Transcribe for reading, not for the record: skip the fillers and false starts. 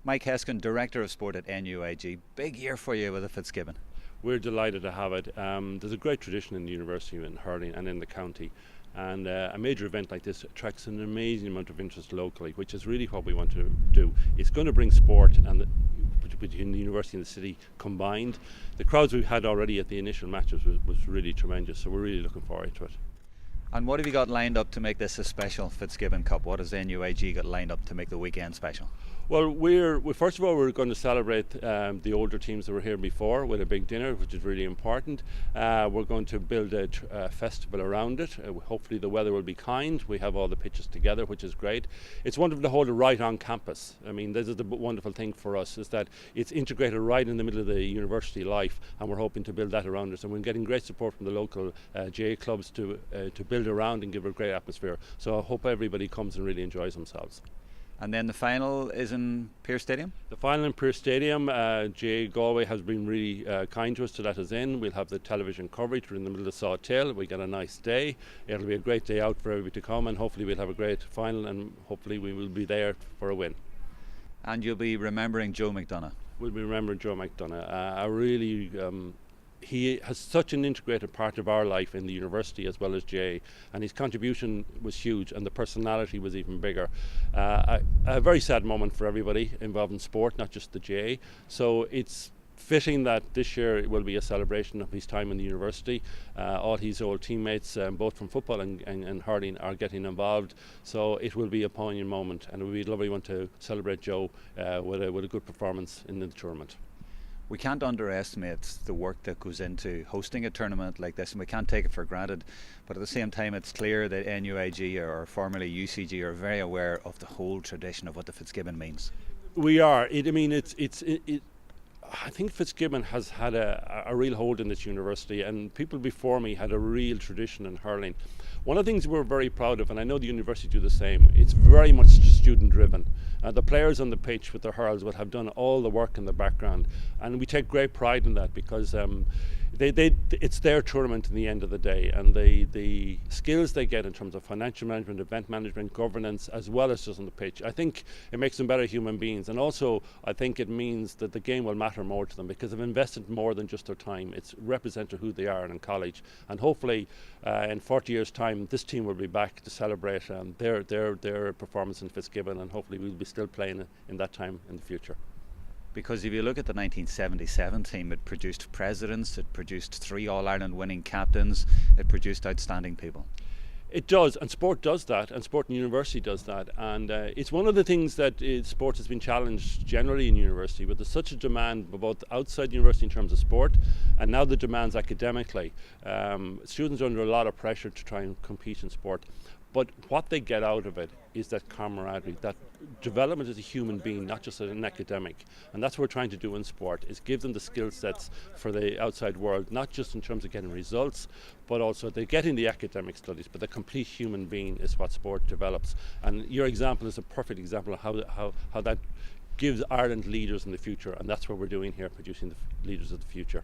Mike Heskin, Director of Sport at NUIG. Big year for you with the Fitzgibbon. We're delighted to have it. There's a great tradition in the university in hurling and in the county, and a major event like this attracts an amazing amount of interest locally, which is really what we want to do. It's going to bring sport and between the university and the city combined. The crowds we've had already at the initial matches was really tremendous, so we're really looking forward to it. And what have you got lined up to make this a special Fitzgibbon Cup? What has NUIG got lined up to make the weekend special? Well, first of all, we're going to celebrate the older teams that were here before with a big dinner, which is really important. We're going to build a festival around it. Hopefully the weather will be kind. We have all the pitches together, which is great. It's wonderful to hold it right on campus. I mean, this is the wonderful thing for us, is that it's integrated right in the middle of the university life, and we're hoping to build that around us. And we're getting great support from the local GA clubs to build around and give a great atmosphere. So I hope everybody comes and really enjoys themselves. And then the final is in Pearse Stadium? The final in Pearse Stadium. NUIG Galway has been really kind to us to let us in. We'll have the television coverage. We're in the middle of Sawtail. We get a nice day. It'll be a great day out for everybody to come, and hopefully we'll have a great final, and hopefully we will be there for a win. And you'll be remembering Joe McDonough. We'll be remembering Joe McDonough. He has such an integrated part of our life in the university as well as GA, and his contribution was huge, and the personality was even bigger. A very sad moment for everybody involved in sport, not just the GA. So it's fitting that this year it will be a celebration of his time in the university. All his old teammates, both from football and hurling, are getting involved. So it will be a poignant moment, and it will be a lovely one to celebrate Joe with a good performance in the tournament. We can't underestimate the work that goes into hosting a tournament like this, and we can't take it for granted. But at the same time, it's clear that NUIG, or formerly UCG, are very aware of the whole tradition of what the Fitzgibbon means. We are. I think Fitzgibbon has had a real hold in this university, and people before me had a real tradition in hurling. One of the things we're very proud of, and I know the university do the same, it's very much student driven. The players on the pitch with their hurls will have done all the work in the background, and we take great pride in that, because it's their tournament in the end of the day, and the skills they get in terms of financial management, event management, governance, as well as just on the pitch, I think it makes them better human beings. And also I think it means that the game will matter more to them, because they've invested more than just their time. It's represented who they are in college, and hopefully in 40 years time this team will be back to celebrate their performance in Fitzgibbon, and hopefully we'll be still playing in that time in the future. Because if you look at the 1977 team, it produced presidents, it produced 3 All-Ireland winning captains, it produced outstanding people. It does, and sport does that, and sport in university does that, and it's one of the things that sport has been challenged generally in university, but there's such a demand both outside university in terms of sport, and now the demands academically. Students are under a lot of pressure to try and compete in sport, but what they get out of it is that camaraderie, that development as a human being, not just as an academic. And that's what we're trying to do in sport, is give them the skill sets for the outside world, not just in terms of getting results, but also they're getting the academic studies, but the complete human being is what sport develops. And your example is a perfect example of how that gives Ireland leaders in the future, and that's what we're doing here, producing the leaders of the future.